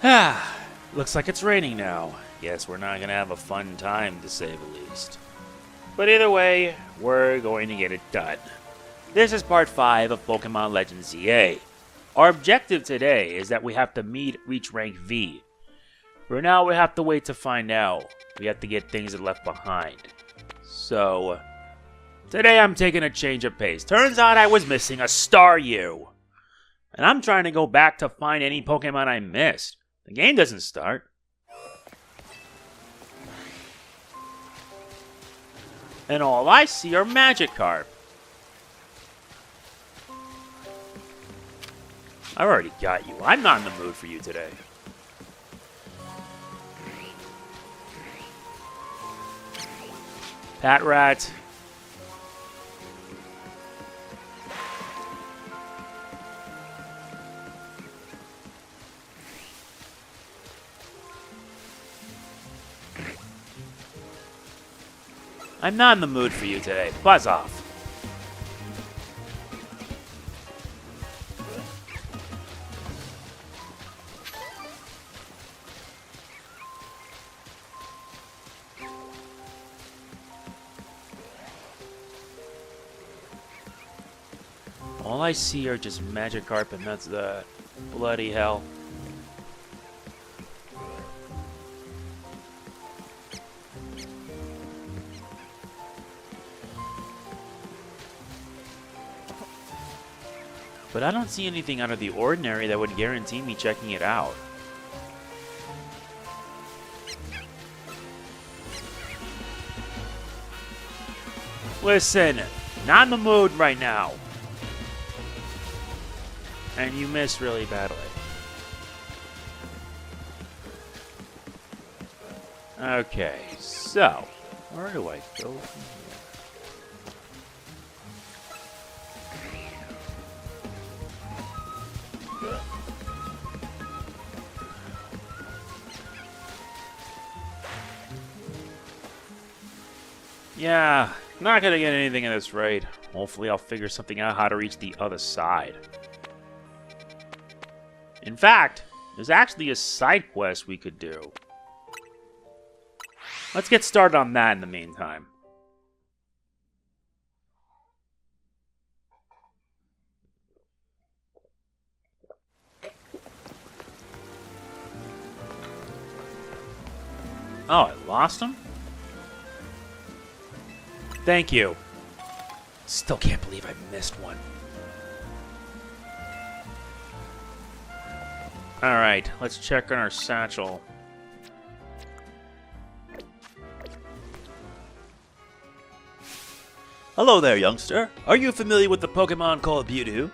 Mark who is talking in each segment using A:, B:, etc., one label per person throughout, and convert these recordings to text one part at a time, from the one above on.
A: Ah, looks like it's raining now. Guess we're not gonna have a fun time, to say the least. But either way, we're going to get it done. This is part 5 of Pokémon Legends Z-A. Our objective today is that we have to reach rank V. For now, we have to wait to find out. We have to get things that left behind. So, today I'm taking a change of pace. Turns out I was missing a Staryu. And I'm trying to go back to find any Pokemon I missed. The game doesn't start. And all I see are Magikarp. I've already got you. I'm not in the mood for you today. Patrat. I'm not in the mood for you today. Buzz off. All I see are just Magikarp, and that's the bloody hell. But I don't see anything out of the ordinary that would guarantee me checking it out. Listen, not in the mood right now. And you missed really badly. Okay, so where do I go from here? Yeah, not gonna get anything at this rate. Hopefully I'll figure something out how to reach the other side. In fact, there's actually a side quest we could do. Let's get started on that in the meantime. Oh, I lost him? Thank you. Still can't believe I missed one. Alright, let's check on our satchel. Hello there, youngster. Are you familiar with the Pokemon called Mewtwo?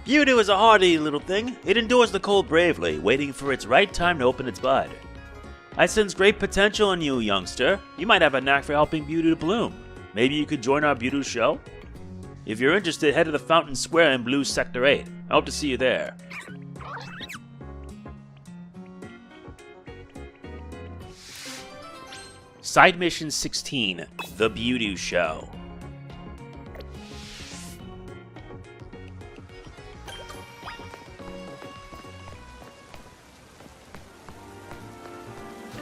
A: Mewtwo is a hardy little thing. It endures the cold bravely, waiting for its right time to open its bud. I sense great potential in you, youngster. You might have a knack for helping Mewtwo to bloom. Maybe you could join our Mewtwo show? If you're interested, head to the Fountain Square in Blue Sector 8. I hope to see you there. Side Mission 16, The Mewtwo Show.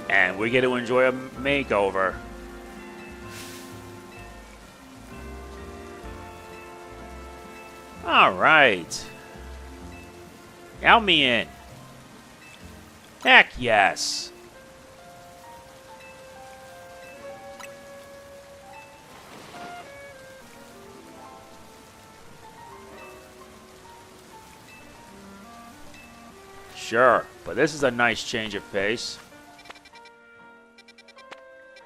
A: And we get to enjoy a makeover. Alright. Count me in. Heck yes. Sure, but this is a nice change of pace.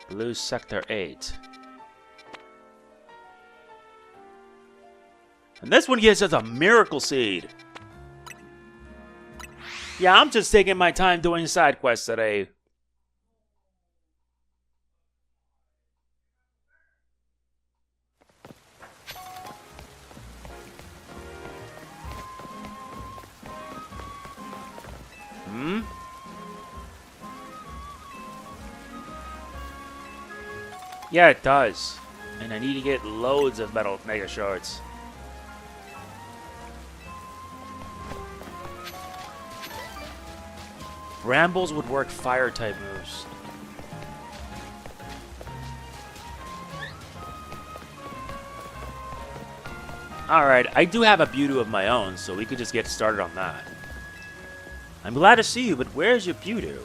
A: Blue Sector 8. And this one gives us a Miracle Seed. Yeah, I'm just taking my time doing side quests today. Yeah, it does. And I need to get loads of metal mega shards. Brambles would work fire-type moves. Alright, I do have a Mewtwo of my own, so we could just get started on that. I'm glad to see you, but where's your Mewtwo?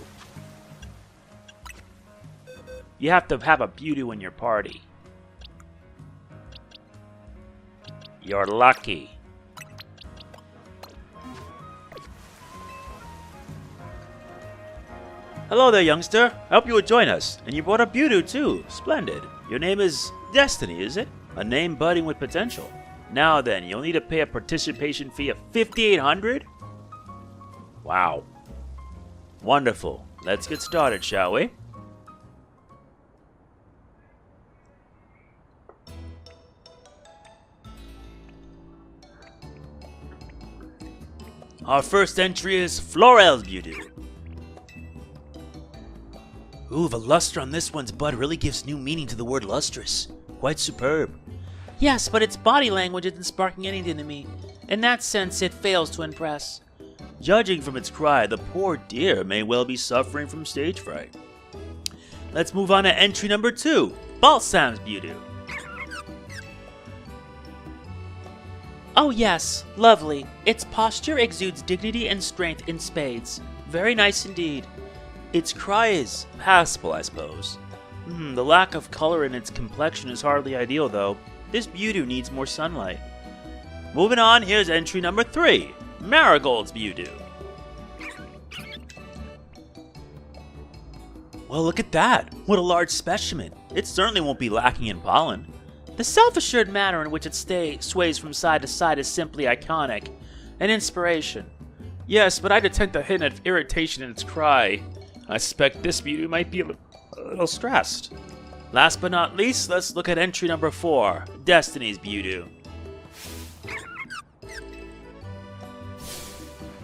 A: You have to have a Mewtwo in your party. You're lucky. Hello there, youngster. I hope you would join us. And you brought a Mewtwo, too. Splendid. Your name is Destiny, is it? A name budding with potential. Now then, you'll need to pay a participation fee of $5,800? Wow. Wonderful. Let's get started, shall we? Our first entry is Florel's Mewtwo. Ooh, the luster on this one's bud really gives new meaning to the word lustrous. Quite superb. Yes, but its body language isn't sparking anything to me. In that sense, it fails to impress. Judging from its cry, the poor dear may well be suffering from stage fright. Let's move on to entry number 2, Balsam's Mewtwo. Oh yes, lovely. Its posture exudes dignity and strength in spades. Very nice indeed. Its cry is passable, I suppose. The lack of color in its complexion is hardly ideal, though. This Mewtwo needs more sunlight. Moving on, here's entry number 3, Marigold's Mewtwo. Well, look at that. What a large specimen. It certainly won't be lacking in pollen. The self-assured manner in which it sways from side to side is simply iconic. An inspiration. Yes, but I detect a hint of irritation in its cry. I suspect this Mewtwo might be a little stressed. Last but not least, let's look at entry number 4, Destiny's Mewtwo.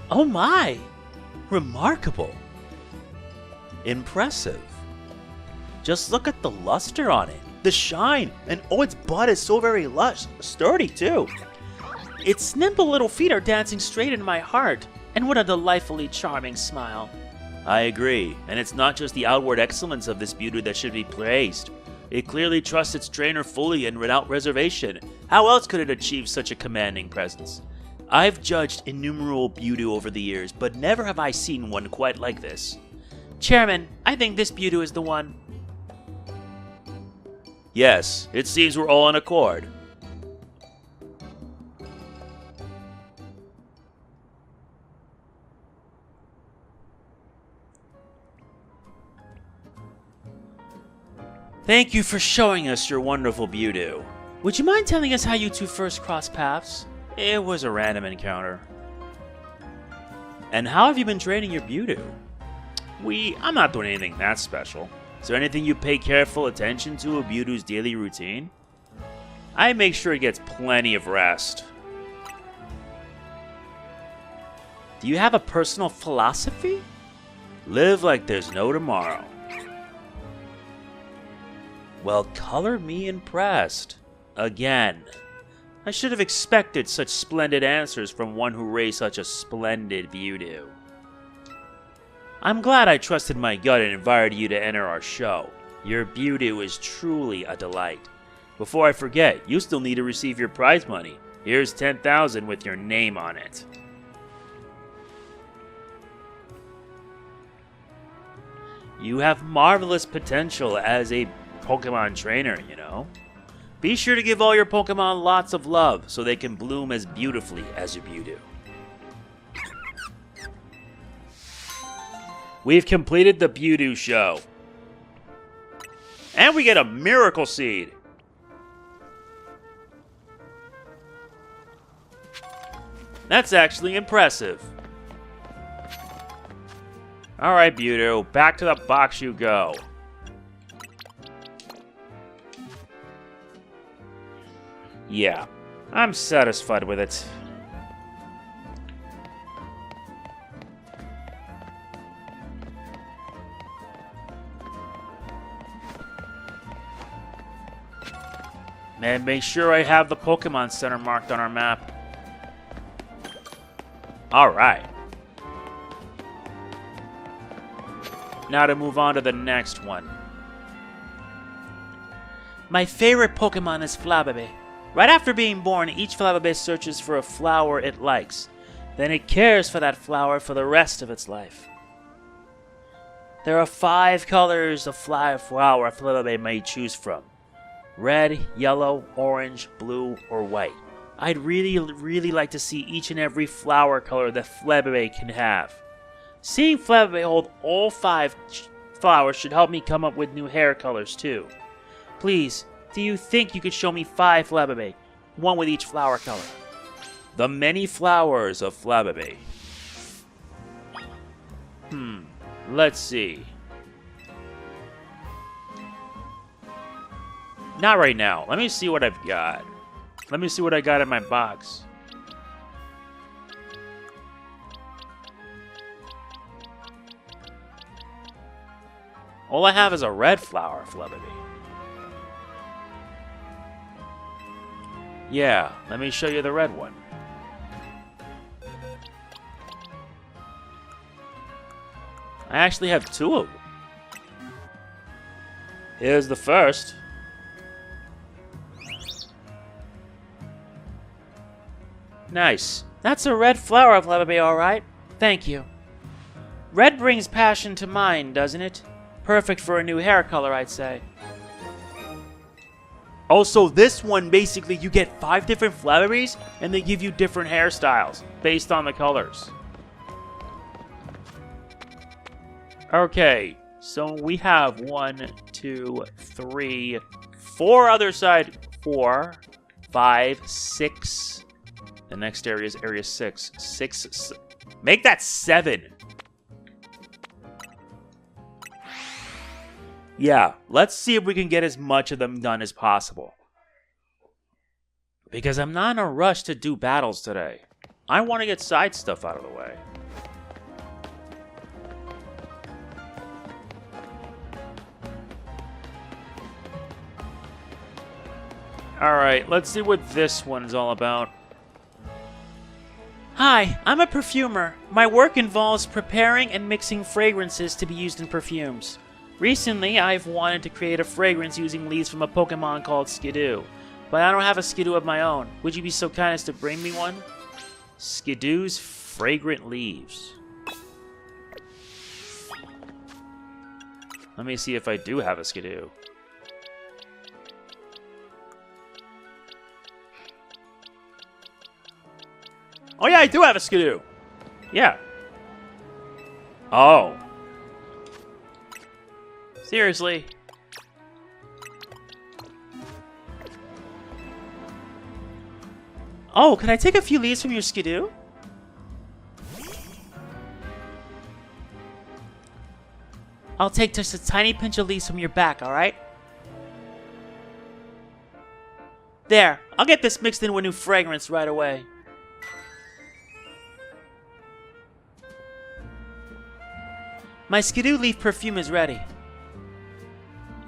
A: Oh my! Remarkable. Impressive. Just look at the luster on it, the shine, and oh, its butt is so very lush, sturdy too. Its nimble little feet are dancing straight into my heart, and what a delightfully charming smile. I agree, and it's not just the outward excellence of this Mewtwo that should be praised. It clearly trusts its trainer fully and without reservation. How else could it achieve such a commanding presence? I've judged innumerable Mewtwo over the years, but never have I seen one quite like this. Chairman, I think this Mewtwo is the one. Yes, it seems we're all in accord. Thank you for showing us your wonderful Mewtwo. Would you mind telling us how you two first crossed paths? It was a random encounter. And how have you been training your Mewtwo? I'm not doing anything that special. Is there anything you pay careful attention to of Mewtwo's daily routine? I make sure it gets plenty of rest. Do you have a personal philosophy? Live like there's no tomorrow. Well, color me impressed. Again. I should have expected such splendid answers from one who raised such a splendid Mewtwo. I'm glad I trusted my gut and invited you to enter our show. Your Mewtwo is truly a delight. Before I forget, you still need to receive your prize money. Here's 10,000 with your name on it. You have marvelous potential as a Pokemon trainer, you know. Be sure to give all your Pokemon lots of love so they can bloom as beautifully as your Mewtwo. We've completed the Mewtwo show. And we get a Miracle Seed. That's actually impressive. Alright, Mewtwo, back to the box you go. Yeah, I'm satisfied with it. And make sure I have the Pokemon Center marked on our map. Alright. Now to move on to the next one. My favorite Pokemon is Flabébé. Right after being born, each Flabébé searches for a flower it likes. Then it cares for that flower for the rest of its life. There are 5 colors of flower Flabébé may choose from. Red, yellow, orange, blue, or white. I'd really like to see each and every flower color that Flabébé can have. Seeing Flabébé hold all 5 flowers should help me come up with new hair colors too. Please, do you think you could show me 5 Flabébé? One with each flower color. The many flowers of Flabébé. Let's see. Not right now. Let me see what I've got. Let me see what I got in my box. All I have is a red flower, Flabébé. Yeah, let me show you the red one. I actually have 2 of them. Here's the first. Nice. That's a red flower, Flabébé, alright? Thank you. Red brings passion to mind, doesn't it? Perfect for a new hair color, I'd say. Also, this one, basically, you get 5 different Flabébés, and they give you different hairstyles, based on the colors. Okay, so we have 1, 2, 3, 4 other side. 4, 5, 6. The next area is area 6. 6. Make that 7. Yeah, let's see if we can get as much of them done as possible. Because I'm not in a rush to do battles today. I want to get side stuff out of the way. Alright, let's see what this one's all about. Hi, I'm a perfumer. My work involves preparing and mixing fragrances to be used in perfumes. Recently, I've wanted to create a fragrance using leaves from a Pokemon called Skidoo. But I don't have a Skidoo of my own. Would you be so kind as to bring me one? Skidoo's fragrant leaves. Let me see if I do have a Skidoo. Oh yeah, I do have a Skidoo! Yeah. Oh. Seriously? Oh, can I take a few leaves from your Skidoo? I'll take just a tiny pinch of leaves from your back, alright? There, I'll get this mixed in with new fragrance right away. My Skidoo leaf perfume is ready.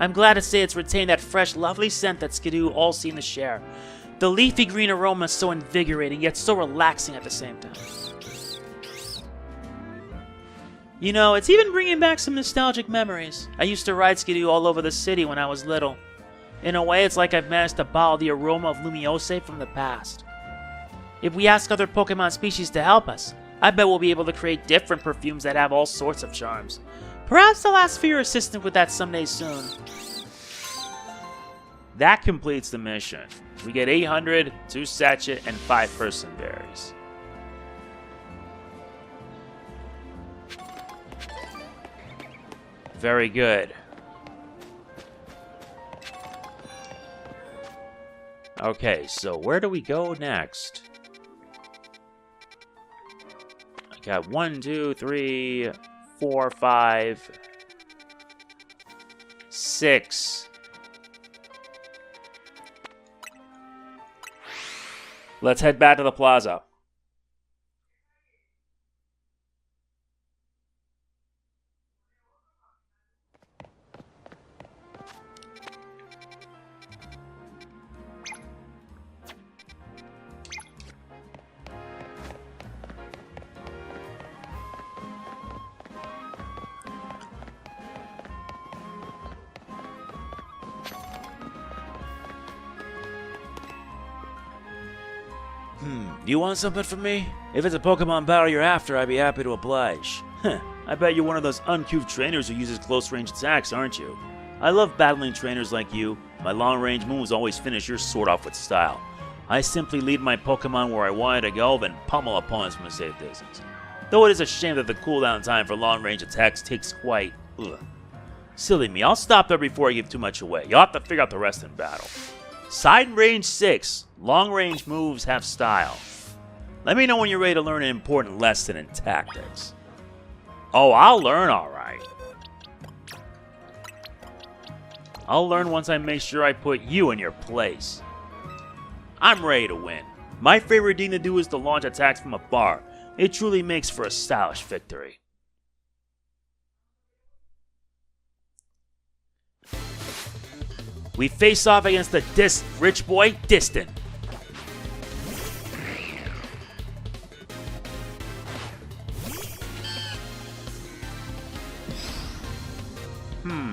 A: I'm glad to say it's retained that fresh, lovely scent that Skidoo all seem to share. The leafy green aroma is so invigorating, yet so relaxing at the same time. You know, it's even bringing back some nostalgic memories. I used to ride Skidoo all over the city when I was little. In a way, it's like I've managed to bottle the aroma of Lumiose from the past. If we ask other Pokemon species to help us, I bet we'll be able to create different perfumes that have all sorts of charms. Perhaps I'll ask for your assistance with that someday soon. That completes the mission. We get 800, 2 sachet, and 5 person berries. Very good. Okay, so where do we go next? I got 1, 2, 3, 4, 5, 6. Let's head back to the plaza. Do you want something from me? If it's a Pokemon battle you're after, I'd be happy to oblige. I bet you're one of those uncouth trainers who uses close-range attacks, aren't you? I love battling trainers like you. My long-range moves always finish your sword off with style. I simply lead my Pokemon where I wanted to go, then pummel opponents from a safe distance. Though it is a shame that the cooldown time for long-range attacks takes quite... Silly me, I'll stop there before I give too much away. You'll have to figure out the rest in battle. Side range 6. Long-range moves have style. Let me know when you're ready to learn an important lesson in tactics. Oh, I'll learn alright. I'll learn once I make sure I put you in your place. I'm ready to win. My favorite thing to do is to launch attacks from afar. It truly makes for a stylish victory. We face off against the rich boy, Distant.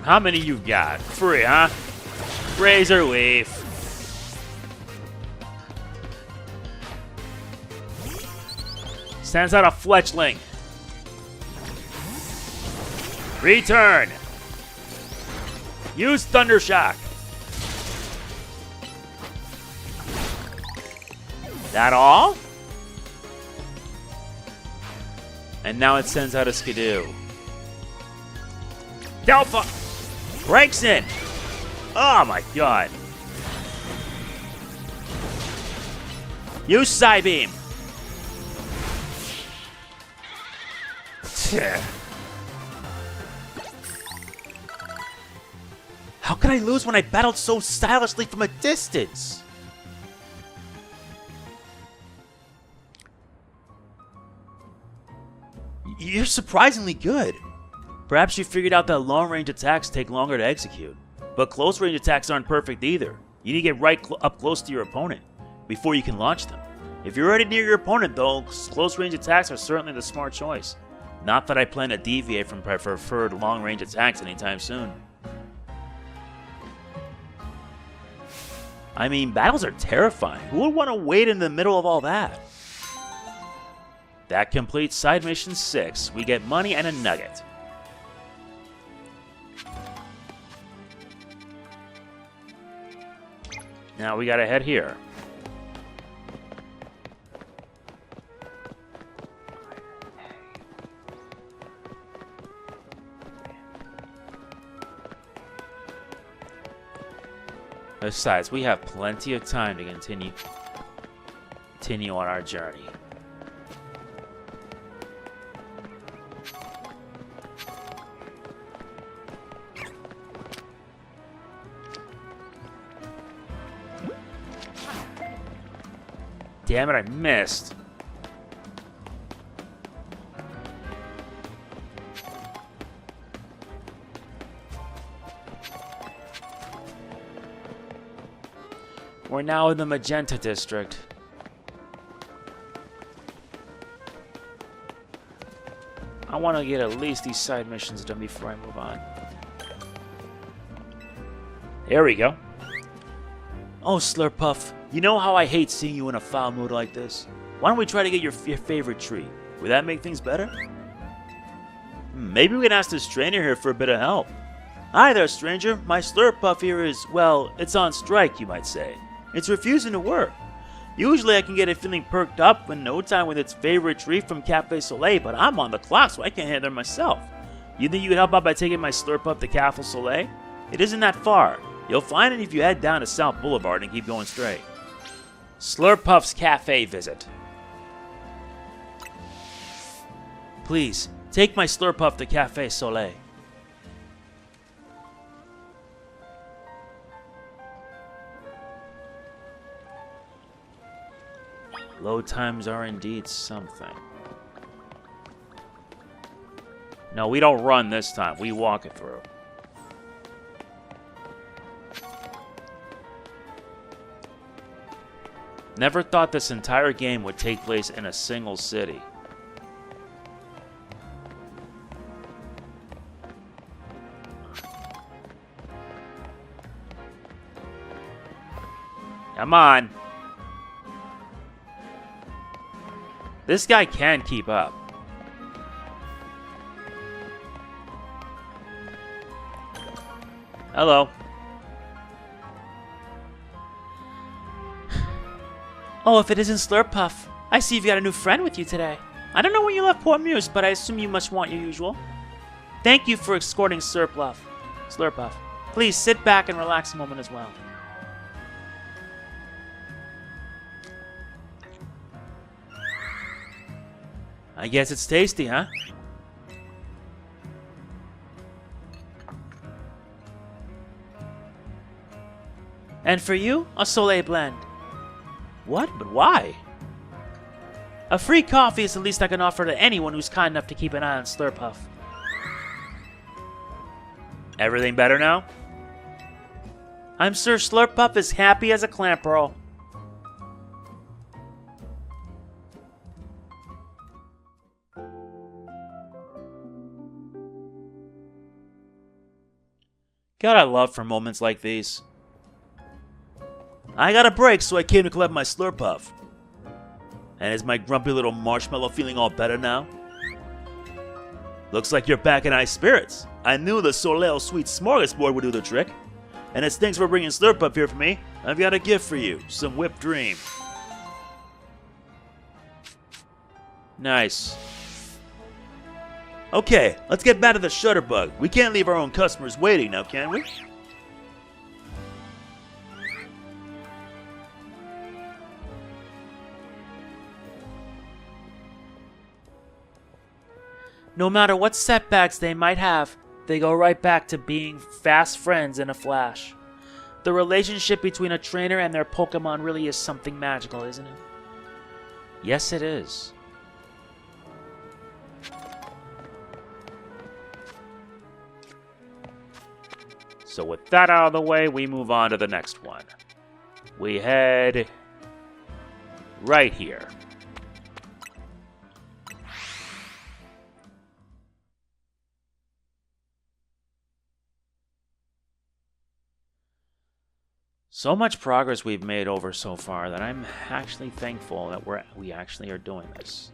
A: How many you got? 3, huh? Razor Leaf. Sends out a Fletchling. Return. Use Thunder Shock. That all? And now it sends out a Skidoo. Delpha breaks in. Oh my god. Use Psybeam. How could I lose when I battled so stylishly from a distance? You're surprisingly good. Perhaps you figured out that long-range attacks take longer to execute. But close-range attacks aren't perfect either. You need to get right up close to your opponent before you can launch them. If you're already near your opponent though, close-range attacks are certainly the smart choice. Not that I plan to deviate from preferred long-range attacks anytime soon. I mean, battles are terrifying. Who would want to wait in the middle of all that? That completes side mission 6. We get money and a nugget. Now we gotta head here. Besides, we have plenty of time to continue on our journey. Damn it, I missed. We're now in the Magenta District. I want to get at least these side missions done before I move on. There we go. Oh, Slurpuff, you know how I hate seeing you in a foul mood like this? Why don't we try to get your favorite tree? Would that make things better? Maybe we can ask this trainer here for a bit of help. Hi there, stranger. My Slurpuff here is, well, it's on strike, you might say. It's refusing to work. Usually I can get it feeling perked up in no time with its favorite tree from Cafe Soleil, but I'm on the clock, so I can't handle it myself. You think you could help out by taking my Slurpuff to Cafe Soleil? It isn't that far. You'll find it if you head down to South Boulevard and keep going straight. Slurpuff's Cafe visit. Please, take my Slurpuff to Cafe Soleil. Load times are indeed something. No, we don't run this time. We walk it through. Never thought this entire game would take place in a single city. Come on. This guy can keep up. Hello.
B: Oh, if it isn't Slurpuff. I see you've got a new friend with you today. I don't know where you left poor Muse, but I assume you must want your usual. Thank you for escorting Slurpuff. Please sit back and relax a moment as well.
A: I guess it's tasty, huh?
B: And for you, a Soleil blend.
A: What? But why?
B: A free coffee is the least I can offer to anyone who's kind enough to keep an eye on Slurpuff.
A: Everything better now?
B: I'm sure Slurpuff is happy as a clam pearl.
A: God, I love for moments like these. I got a break, so I came to collect my Slurpuff. And is my grumpy little marshmallow feeling all better now? Looks like you're back in high spirits. I knew the Soleil Sweet Smorgasbord would do the trick. And as thanks for bringing Slurpuff here for me, I've got a gift for you. Some whipped cream. Nice. Okay, let's get back to the Shutterbug. We can't leave our own customers waiting now, can we?
B: No matter what setbacks they might have, they go right back to being fast friends in a flash. The relationship between a trainer and their Pokemon really is something magical, isn't it?
A: Yes, it is. So with that out of the way, we move on to the next one. We head right here. So much progress we've made over so far that I'm actually thankful that we actually are doing this.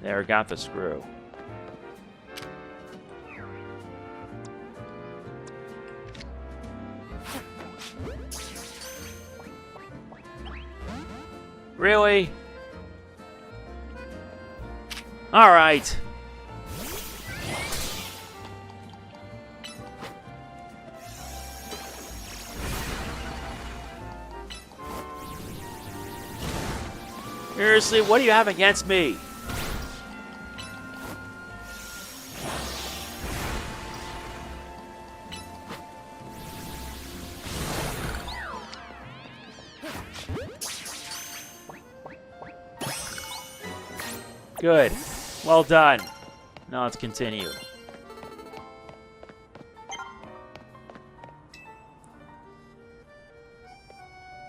A: There, got the screw. Really? All right. Seriously, what do you have against me? Good. Well done. Now let's continue.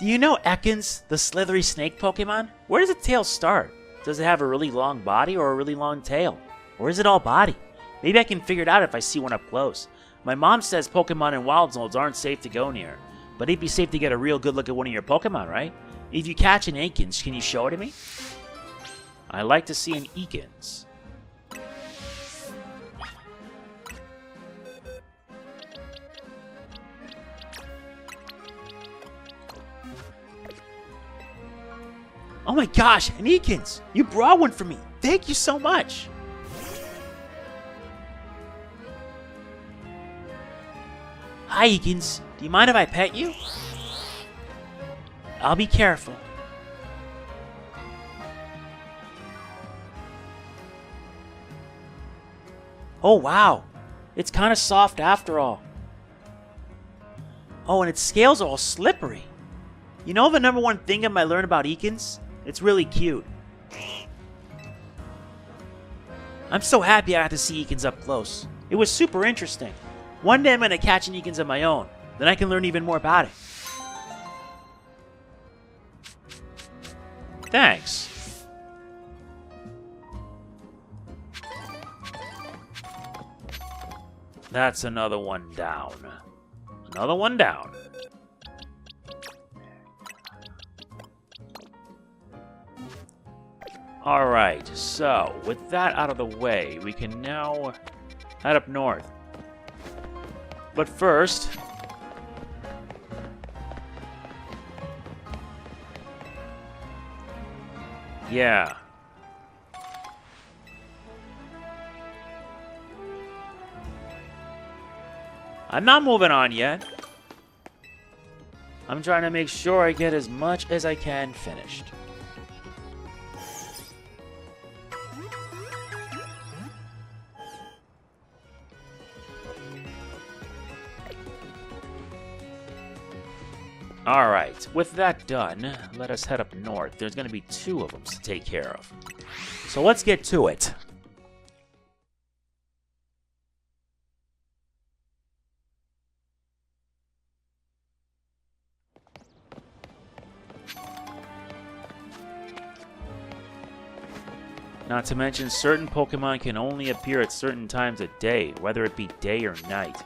B: Do you know Ekans, the slithery snake Pokemon? Where does its tail start? Does it have a really long body or a really long tail? Or is it all body? Maybe I can figure it out if I see one up close. My mom says Pokemon in wild zones aren't safe to go near. But it'd be safe to get a real good look at one of your Pokemon, right? If you catch an Ekans, can you show it to me?
A: I like to see an Ekans.
B: Oh my gosh, an Ekans! You brought one for me! Thank you so much! Hi Ekans, do you mind if I pet you? I'll be careful. Oh wow, it's kind of soft after all. Oh, and its scales are all slippery. You know the number one thing I learned about Ekans? It's really cute. I'm so happy I got to see Ekans up close. It was super interesting. One day I'm going to catch an Ekans of my own. Then I can learn even more about it.
A: Thanks. That's another one down. Another one down. Alright, so with that out of the way, we can now head up north. But first... yeah. I'm not moving on yet. I'm trying to make sure I get as much as I can finished. Alright, with that done, let us head up north. There's going to be 2 of them to take care of. So let's get to it. Not to mention, certain Pokemon can only appear at certain times of day, whether it be day or night.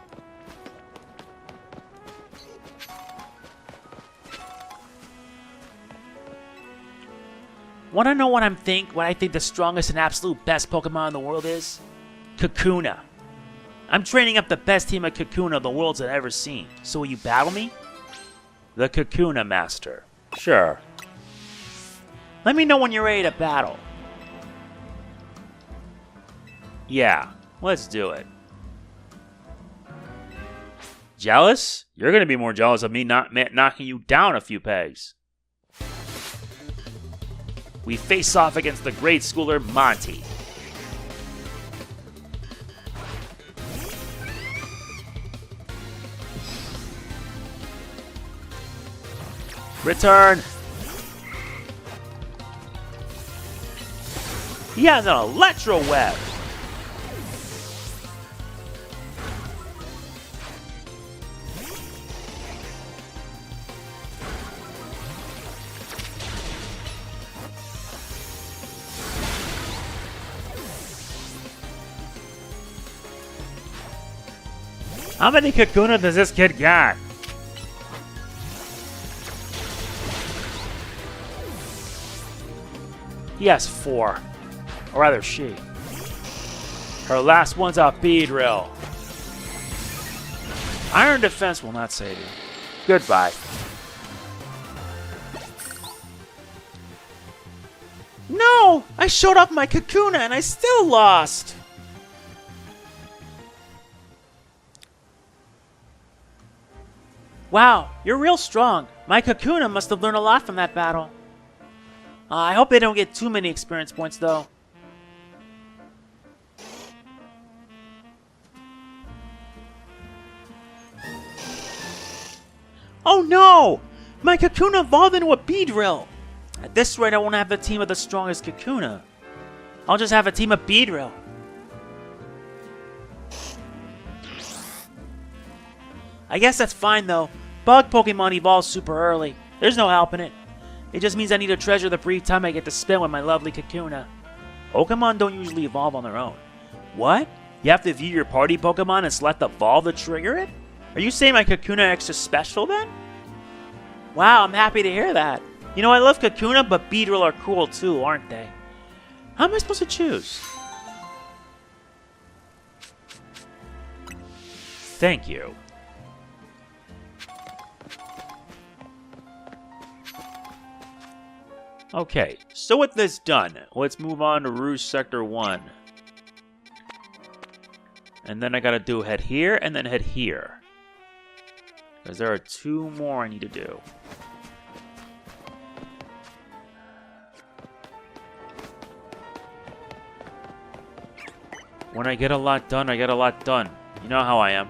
A: Want to know what I think the strongest and absolute best Pokemon in the world is? Kakuna. I'm training up the best team of Kakuna the world's ever seen. So will you battle me? The Kakuna Master. Sure. Let me know when you're ready to battle. Yeah, let's do it. Jealous? You're going to be more jealous of me not knocking you down a few pegs. We face off against the grade schooler Monty. Return. He has an Electro Web. How many Kakuna does this kid got? He has 4. Or rather, she. Her last one's a Beedrill. Iron Defense will not save you. Goodbye. No! I showed off my Kakuna and I still lost! Wow, you're real strong. My Kakuna must have learned a lot from that battle. I hope they don't get too many experience points, though. Oh no! My Kakuna evolved into a Beedrill! At this rate, I won't have a team of the strongest Kakuna. I'll just have a team of Beedrill. I guess that's fine, though. Bug Pokemon evolve super early. There's no helping it. It just means I need to treasure the brief time I get to spend with my lovely Kakuna. Pokemon don't usually evolve on their own. What? You have to view your party Pokemon and select Evolve to trigger it? Are you saying my Kakuna extra special then? Wow, I'm happy to hear that. You know, I love Kakuna, but Beedrill are cool too, aren't they? How am I supposed to choose? Thank you. Okay, so with this done, let's move on to Rouge Sector 1. And then I gotta do head here and then head here. Because there are 2 more I need to do. When I get a lot done, I get a lot done. You know how I am.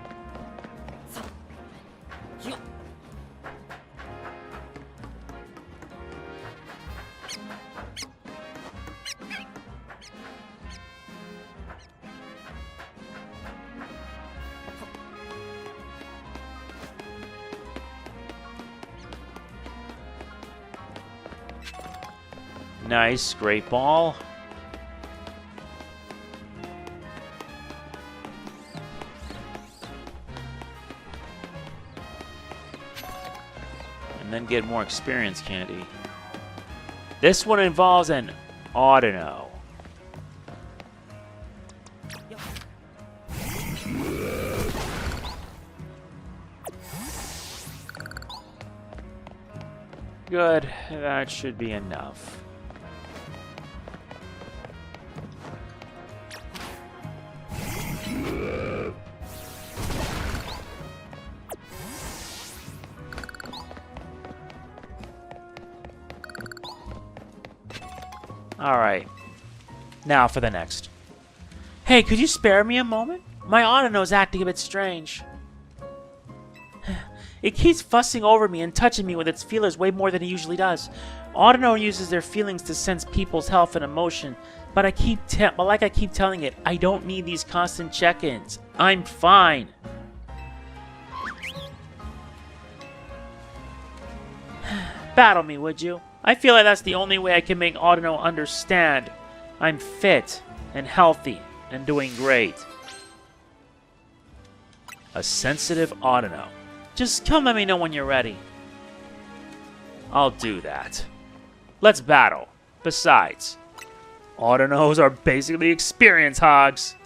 B: Nice, great ball. And then get more experience candy. This one involves an Audino. Good, that should be enough. Alright, now for the next. Hey, could you spare me a moment? My Audino's acting a bit strange. It keeps fussing over me and touching me with its feelers way more than it usually does. Audino uses their feelings to sense people's health and emotion, but like I keep telling it, I don't need these constant check-ins. I'm fine. Battle me, would you? I feel like that's the only way I can make Audino understand. I'm fit and healthy and doing great. A sensitive Audino. Just come let me know when you're ready. I'll do that. Let's battle. Besides, Audinos are basically experience hogs.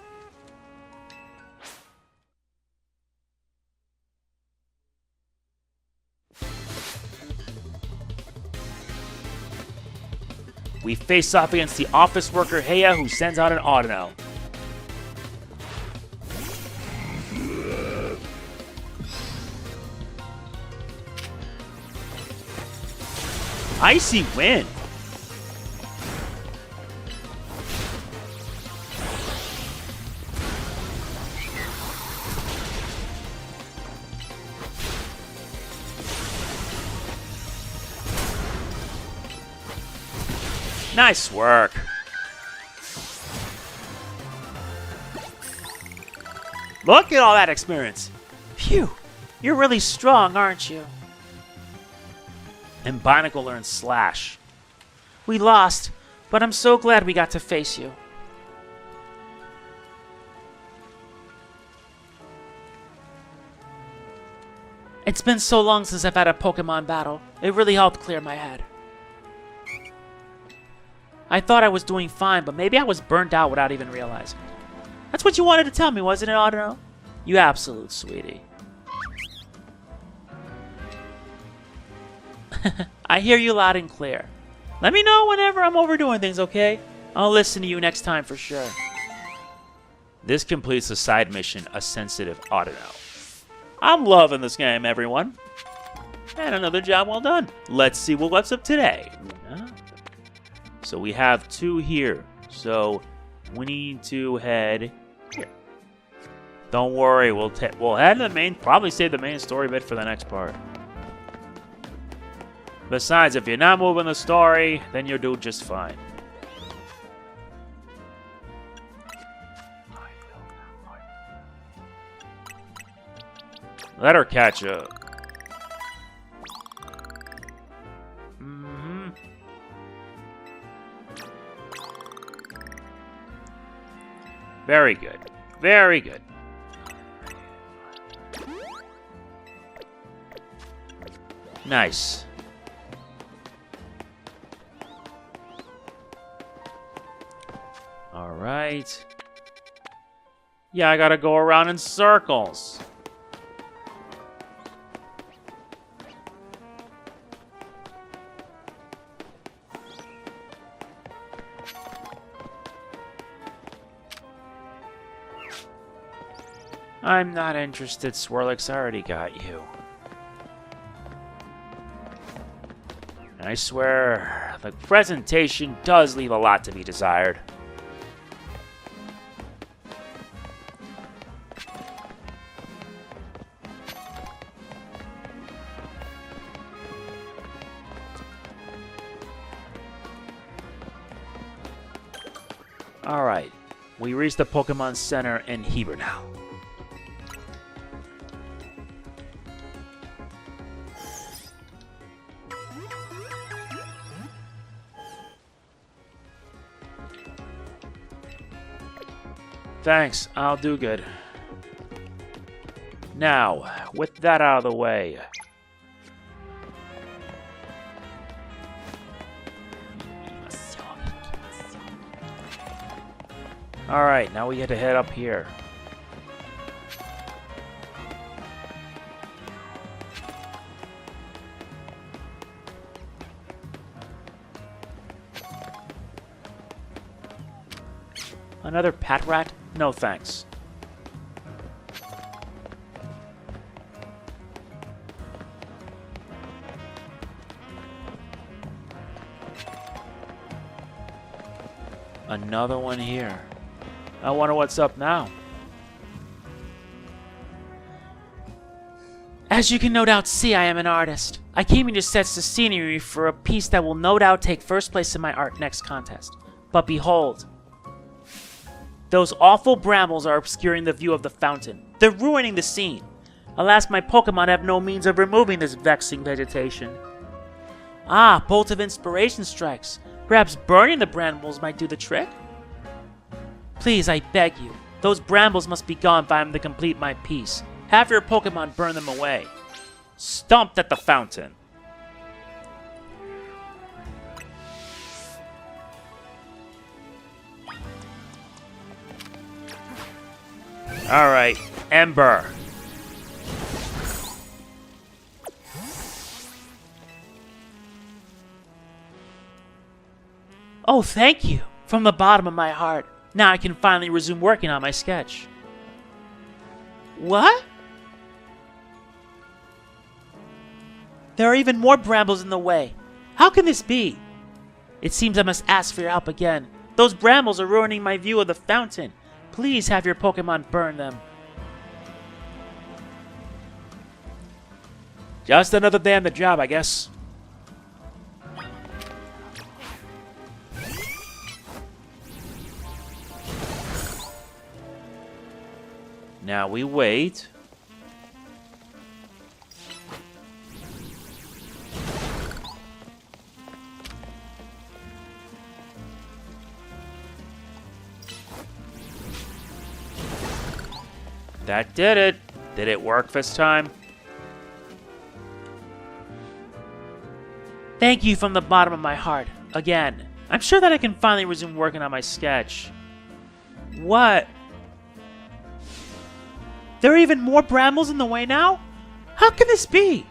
B: We face off against the office worker Heya, who sends out an Audino. Icy Wind. Nice work. Look at all that experience. Phew, you're really strong, aren't you? And Bionicle learns Slash. We lost, but I'm so glad we got to face you. It's been so long since I've had a Pokemon battle. It really helped clear my head. I thought I was doing fine, but maybe I was burnt out without even realizing it. That's what you wanted to tell me, wasn't it, Audino? You absolute sweetie. I hear you loud and clear. Let me know whenever I'm overdoing things, okay? I'll listen to you next time for sure. This completes the side mission, A Sensitive Audino. I'm loving this game, everyone. And another job well done. Let's see what's up today. So we have 2 here. So we need to head here. Don't worry, we'll head to the main, probably save the main story bit for the next part. Besides, if you're not moving the story, then you'll do just fine. Let her catch up. Very good. Very good. Nice. Alright. Yeah, I gotta go around in circles. I'm not interested, Swirlix. I already got you. And I swear, the presentation does leave a lot to be desired. Alright, we reached the Pokemon Center in Heber now.
A: Thanks, I'll do good. Now, with that out of the way... Alright, now we get to head up here. Another pat rat? No thanks. Another one here. I wonder what's up now.
B: As you can no doubt see, I am an artist. I came here to set the scenery for a piece that will no doubt take first place in my art next contest. But behold, those awful brambles are obscuring the view of the fountain. They're ruining the scene. Alas, my Pokemon have no means of removing this vexing vegetation. Ah, bolt of inspiration strikes. Perhaps burning the brambles might do the trick? Please, I beg you. Those brambles must be gone if I am to complete my piece. Have your Pokemon burn them away.
A: Stomped at the fountain. Alright, Ember.
B: Oh, thank you. From the bottom of my heart. Now I can finally resume working on my sketch. What? There are even more brambles in the way. How can this be? It seems I must ask for your help again. Those brambles are ruining my view of the fountain. Please have your Pokemon burn them.
A: Just another day on the job, I guess. Now we wait. That did it. Did it work this time?
B: Thank you from the bottom of my heart. Again. I'm sure that I can finally resume working on my sketch. What? There are even more brambles in the way now? How can this be?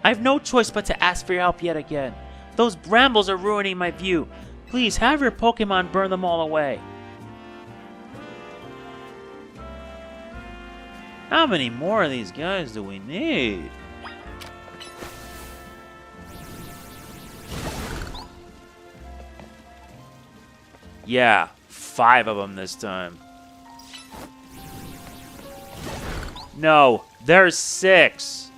B: I have no choice but to ask for your help yet again. Those brambles are ruining my view. Please have your Pokemon burn them all away.
A: How many more of these guys do we need? Yeah, 5 of them this time. No, there's 6.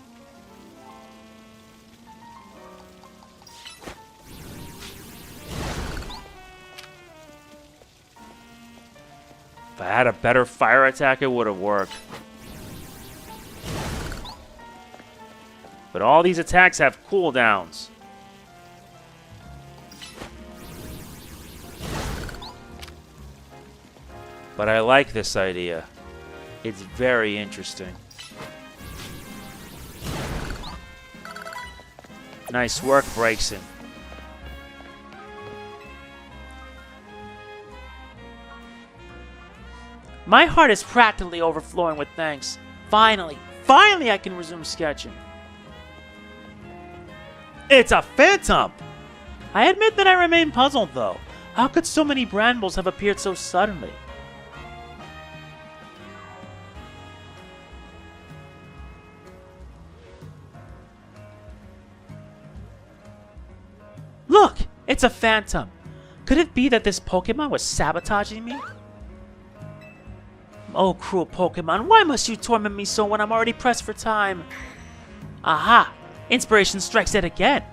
A: If I had a better fire attack, it would have worked. But all these attacks have cooldowns. But I like this idea. It's very interesting. Nice work, Braixen.
B: My heart is practically overflowing with thanks. Finally I can resume sketching.
A: It's a phantom!
B: I admit that I remain puzzled, though. How could so many brambles have appeared so suddenly? Look! It's a phantom! Could it be that this Pokemon was sabotaging me? Oh, cruel Pokemon, why must you torment me so when I'm already pressed for time? Aha! Inspiration strikes yet again!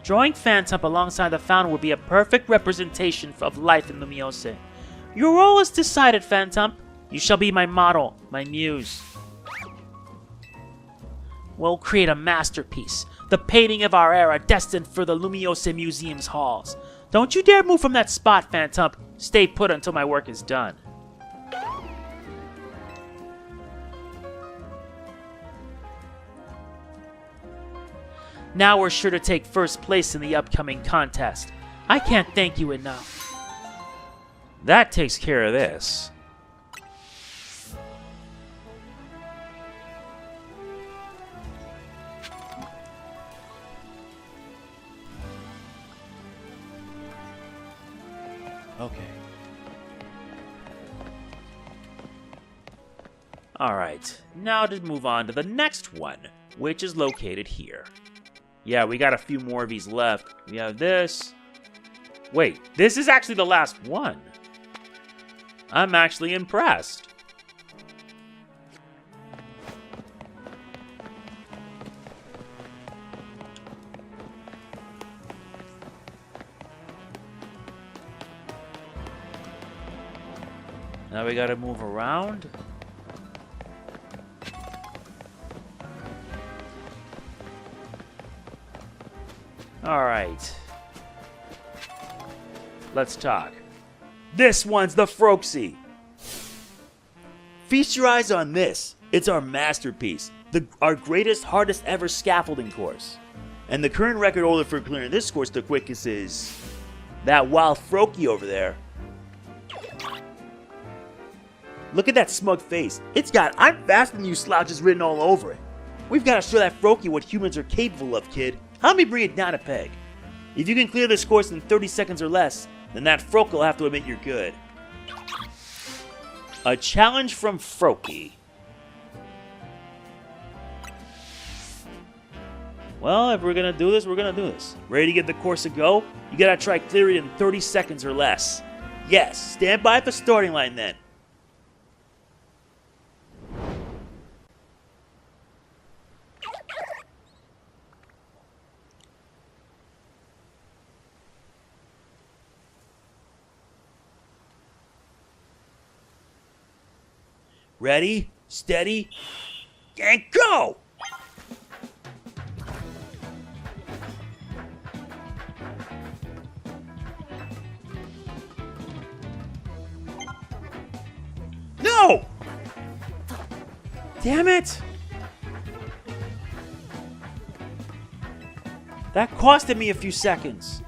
B: Drawing Phantom alongside the fountain would be a perfect representation of life in Lumiose. Your role is decided, Phantom. You shall be my model, my muse. We'll create a masterpiece, the painting of our era destined for the Lumiose Museum's halls. Don't you dare move from that spot, Phantom. Stay put until my work is done. Now we're sure to take first place in the upcoming contest. I can't thank you enough.
A: That takes care of this.
B: Okay.
A: Alright, now to move on to the next one, which is located here. Yeah, we got a few more of these left. We have this. Wait, this is actually the last one. I'm actually impressed. Now we gotta move around. Alright. Let's talk. This one's the Froxy. Feast your eyes on this. It's our masterpiece. Our greatest, hardest ever scaffolding course. And the current record holder for clearing this course the quickest is that wild Froakie over there. Look at that smug face. It's got "I'm faster than you" slouches written all over it. We've got to show that Froakie what humans are capable of, kid. Help me bring it down a peg. If you can clear this course in 30 seconds or less, then that Froakie will have to admit you're good. A challenge from Froakie. Well, if we're gonna do this, we're gonna do this. Ready to give the course a go? You gotta try clearing it in 30 seconds or less. Yes, stand by at the starting line then. Ready, steady, and go! No! Damn it! That costed me a few seconds.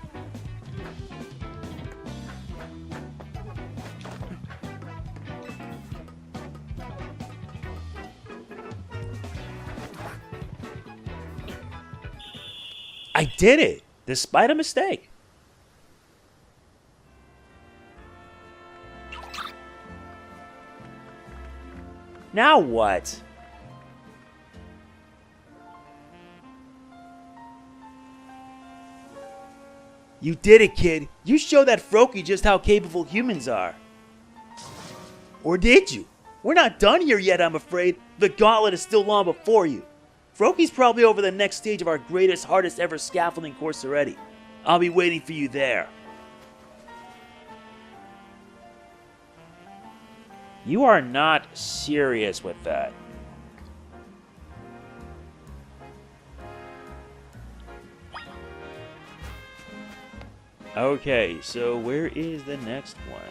A: I did it, despite a mistake. Now what? You did it, kid. You showed that Froakie just how capable humans are. Or did you? We're not done here yet, I'm afraid. The gauntlet is still long before you. Froakie's probably over the next stage of our greatest, hardest ever scaffolding course already. I'll be waiting for you there. You are not serious with that. Okay, so where is the next one?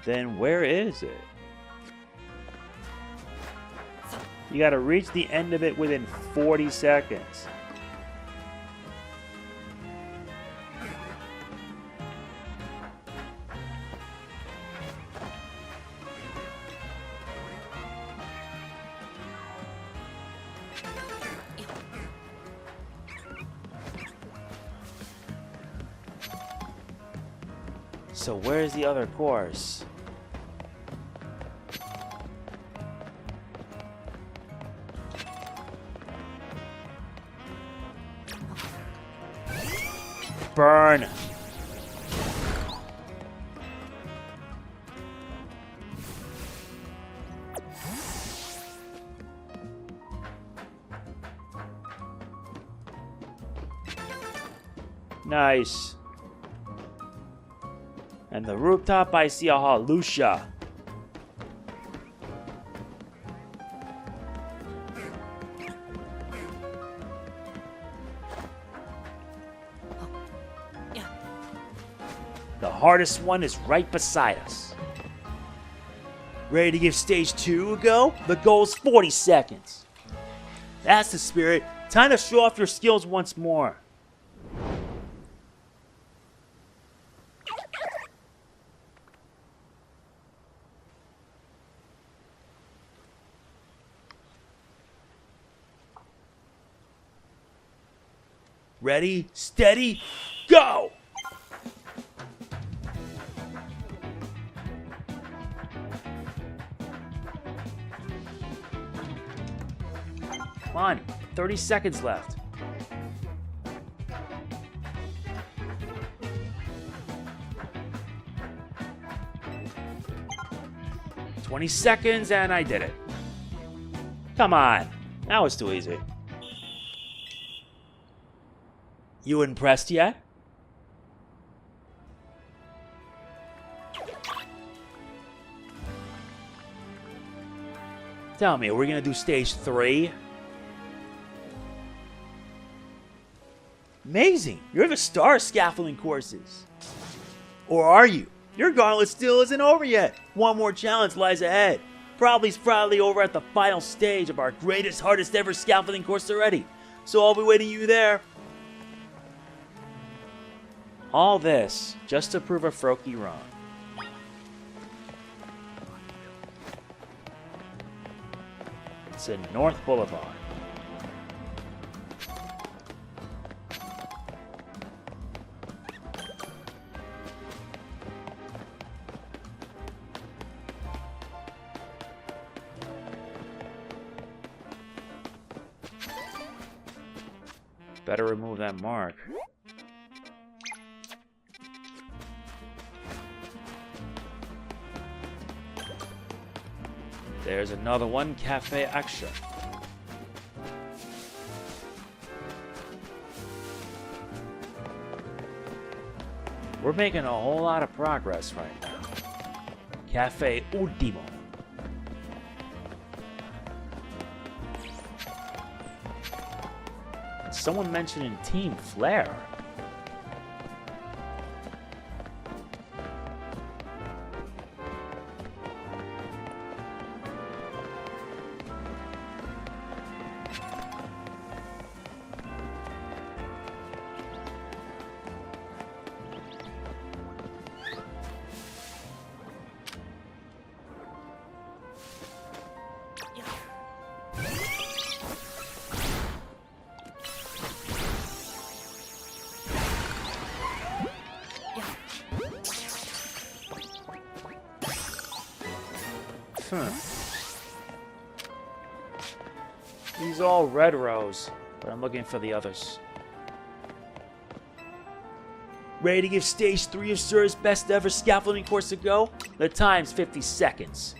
A: Then where is it? You gotta reach the end of it within 40 seconds. So where's the other course? Burn! Nice. And the rooftop, I see a Halusha. The hardest one is right beside us.
B: Ready to give stage 2 a go? The goal is 40 seconds. That's the spirit. Time to show off your skills once more. Ready, steady, go! Come on, 30 seconds left. "20 seconds and I did it. Come on, that was too easy. You impressed yet? Tell me, are we gonna do stage 3? Amazing! You're the star of scaffolding courses. Or are you? Your gauntlet still isn't over yet. One more challenge lies ahead. Probably over at the final stage of our greatest, hardest ever scaffolding course already. So I'll be waiting you there. All this just to prove a Froakie wrong. It's in North Boulevard. Better remove that mark. There's another one, Cafe Extra. We're making a whole lot of progress right now. Cafe Ultimo. Someone mentioning Team Flare. These are all red rows, but I'm looking for the others. Ready to give stage 3 of Sir's best ever scaffolding course a go? The time's 50 seconds.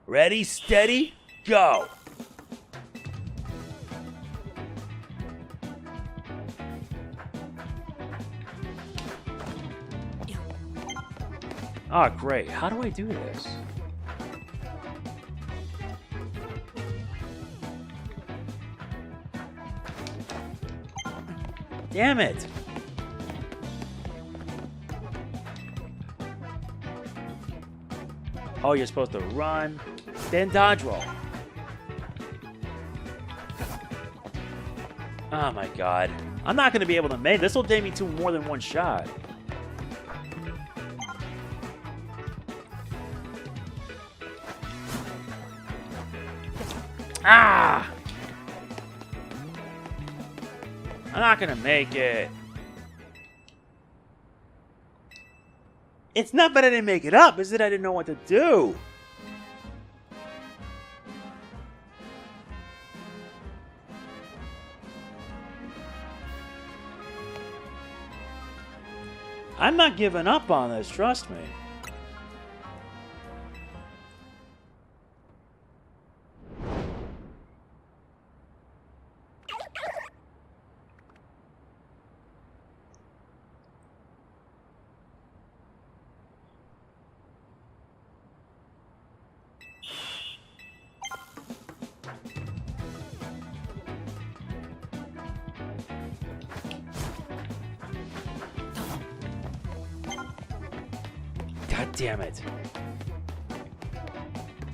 B: Ready, steady, go! Ah, great. How do I do this? Damn it! Oh, you're supposed to run, then dodge roll. Oh my god. I'm not going to be able to make this. This will take me to more than one shot. Ah! I'm not gonna make it. It's not that I didn't make it up, is it? I didn't know what to do. I'm not giving up on this, trust me. God damn it.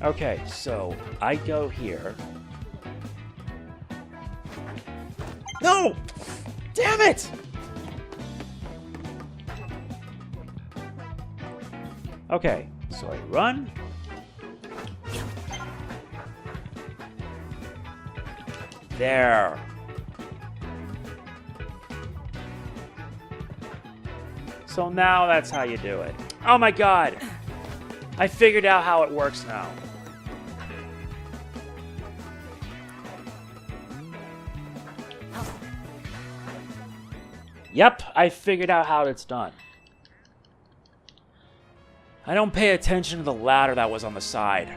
B: Okay, so I go here. No! Damn it! Okay, so I run. There. So now that's how you do it. Oh my god! I figured out how it works now. Yep, I figured out how it's done. I don't pay attention to the ladder that was on the side.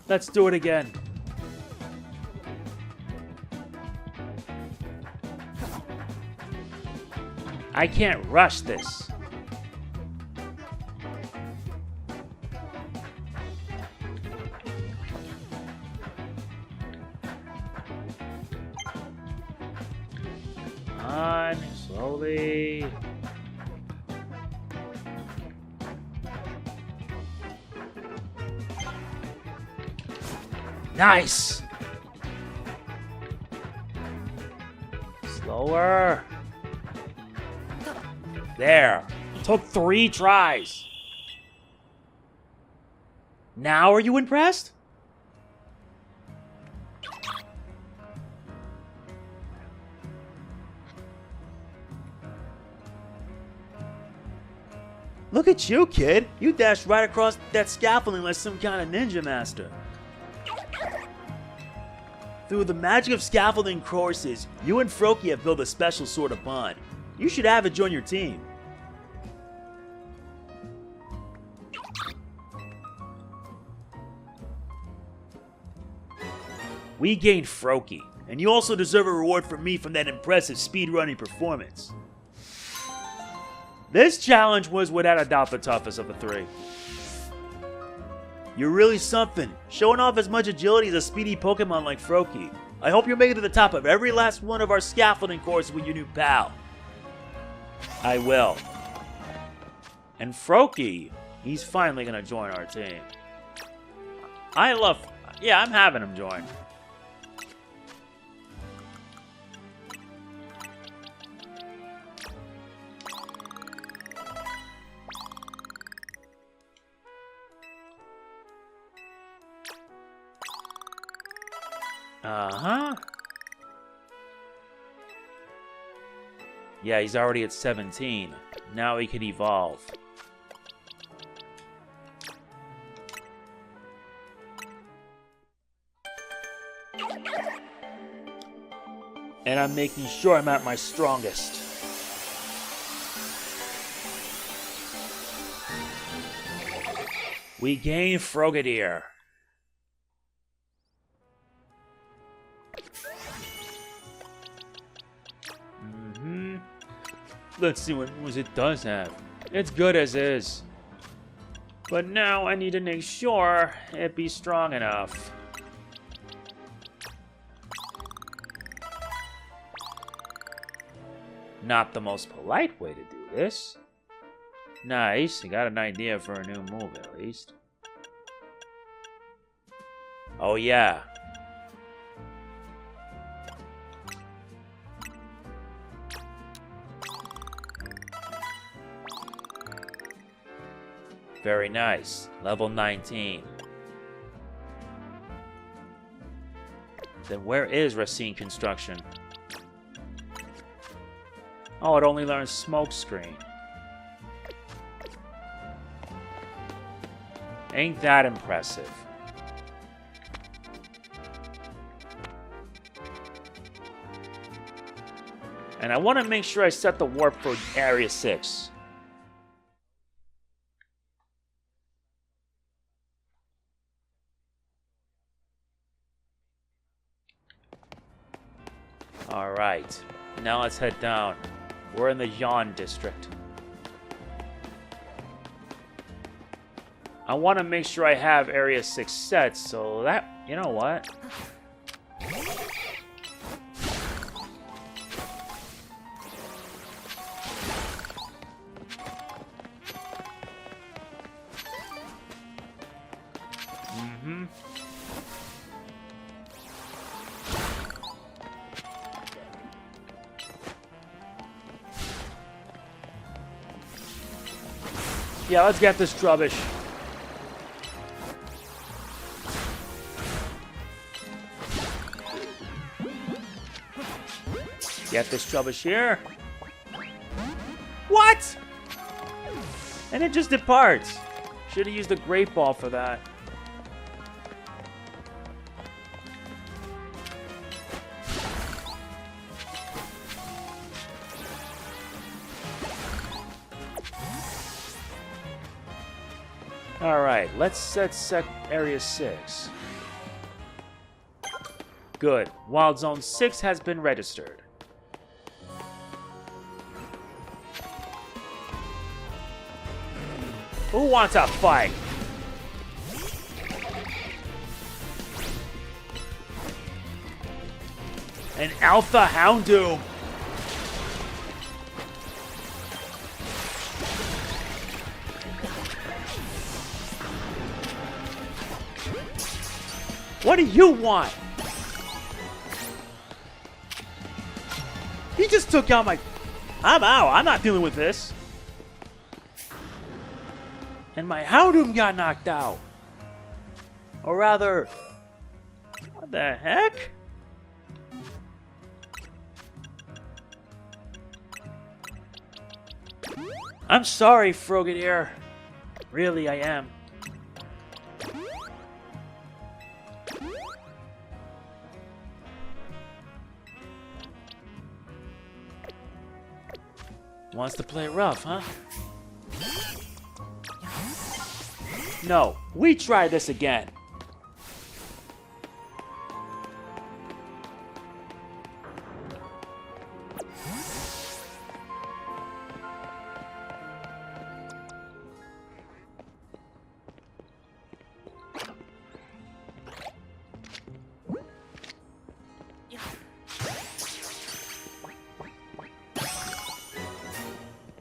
B: Let's do it again. I can't rush this. On, slowly. Nice! Slower. There. Took 3 tries. Now are you impressed? Look at you, kid. You dashed right across that scaffolding like some kind of ninja master. Through the magic of scaffolding courses, you and Froakie have built a special sort of bond. You should have it join your team. We gained Froakie, and you also deserve a reward from me from that impressive speedrunning performance. This challenge was without a doubt the toughest of the 3. You're really something, showing off as much agility as a speedy Pokemon like Froakie. I hope you're making it to the top of every last one of our scaffolding courses with your new pal. I will. And Froakie, he's finally gonna join our team. Yeah, I'm having him join. Uh-huh. Yeah, he's already at 17. Now he can evolve. And I'm making sure I'm at my strongest. We gain Frogadier. Let's see what it does have. It's good as is. But now I need to make sure it be strong enough. Not the most polite way to do this. Nice, you got an idea for a new move at least. Oh yeah. Very nice. Level 19. Then where is Racine Construction? Oh, it only learns Smokescreen. Ain't that impressive. And I want to make sure I set the warp for Area 6. Alright. Now let's head down. We're in the Yawn District. I want to make sure I have Area 6 set, so that... You know what? Yeah, let's get this rubbish. Get this rubbish here. What? And it just departs. Should have used the Great Ball for that. Alright, let's set Area 6. Good. Wild Zone 6 has been registered. Who wants a fight? An Alpha Houndoom. What do you want? He just took out my... I'm out. I'm not dealing with this. And my Houndoom got knocked out. Or rather... What the heck? I'm sorry, Frogadier. Really, I am. Wants to play rough, huh? No, we try this again.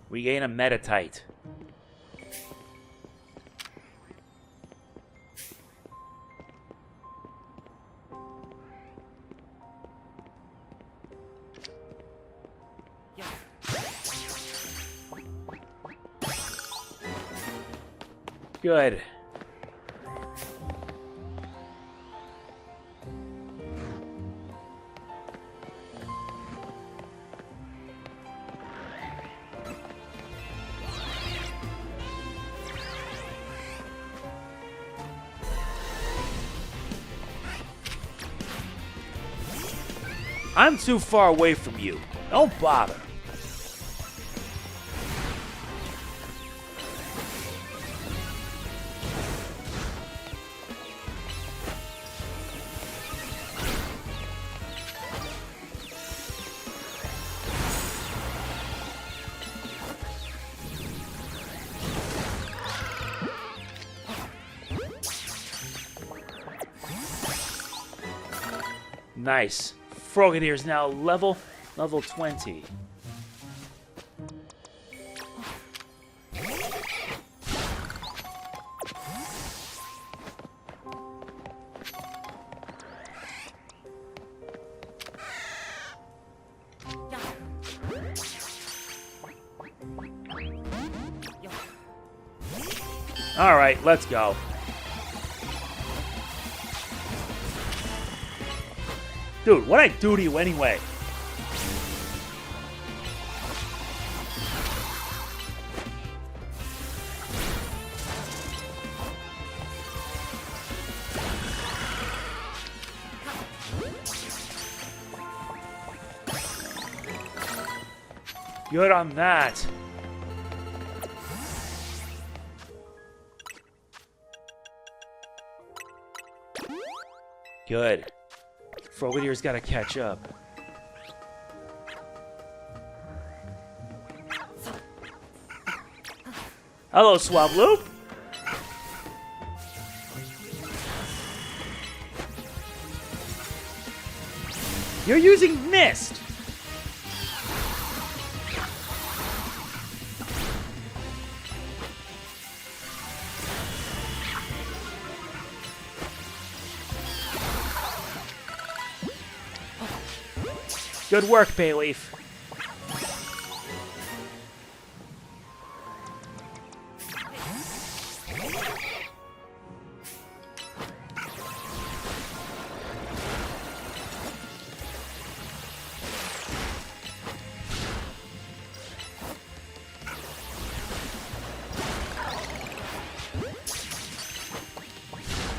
B: We gain a Metatite. Good. I'm too far away from you. Don't bother. Nice. Frogadier is now level 20. All right, let's go. Dude, what'd I do to you anyway? Good on that. Good. Frogadier's got to catch up. Hello, Swablu. You're using Mist. Good work, Bayleaf.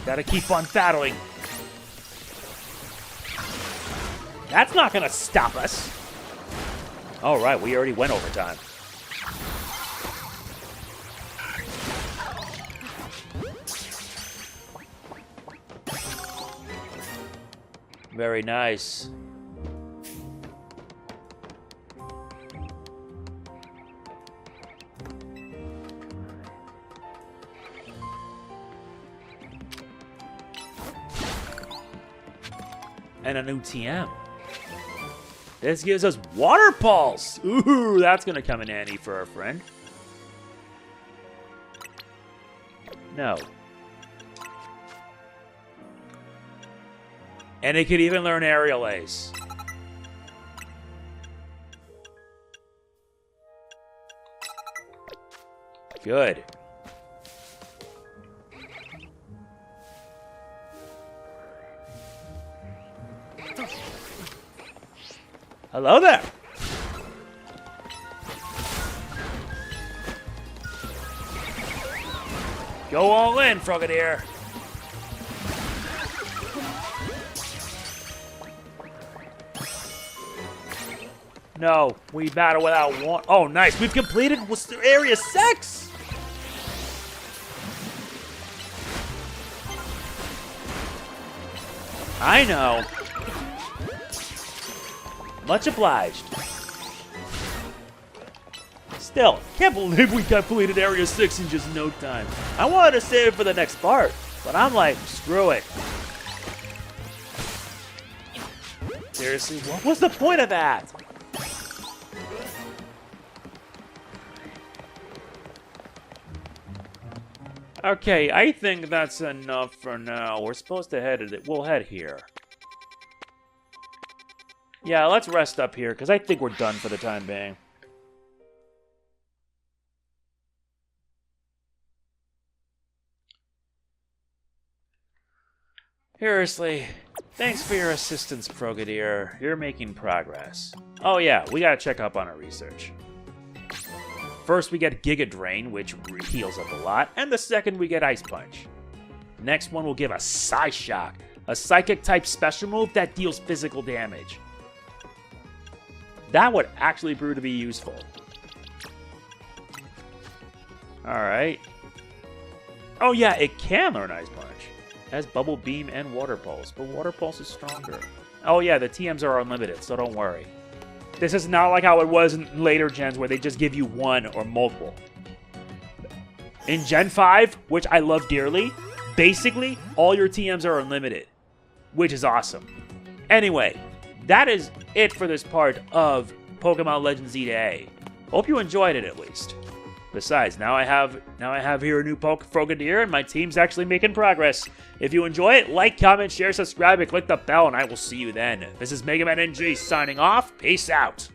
B: Gotta keep on battling. That's not gonna stop us. All right, we already went overtime. Very nice. And a new TM. This gives us Water Pulse. Ooh, that's going to come in handy for our friend. No. And it could even learn Aerial Ace. Good. Hello there. Go all in, Frogadier. No, we battle without one. Oh, nice. We've completed Area 6. I know. Much obliged. Still, can't believe we completed Area 6 in just no time. I wanted to save it for the next part, but I'm like, screw it. Seriously, what was the point of that? Okay, I think that's enough for now. We're supposed to we'll head here. Yeah, let's rest up here, because I think we're done for the time being. Seriously, thanks for your assistance, Frogadier. You're making progress. Oh yeah, we gotta check up on our research. First we get Giga Drain, which heals up a lot, and the second we get Ice Punch. Next one will give us Psyshock, a Psychic-type special move that deals physical damage. That would actually prove to be useful. Alright. Oh yeah, it can learn Ice Punch. It has Bubble Beam and Water Pulse, but Water Pulse is stronger. Oh yeah, the TMs are unlimited, so don't worry. This is not like how it was in later gens where they just give you one or multiple. In Gen 5, which I love dearly, basically all your TMs are unlimited, which is awesome. Anyway, that is it for this part of Pokémon Legends Z-A. Hope you enjoyed it at least. Besides, now I have here a new Frogadier, and my team's actually making progress. If you enjoy it, like, comment, share, subscribe, and click the bell, and I will see you then. This is MegamanNG signing off. Peace out.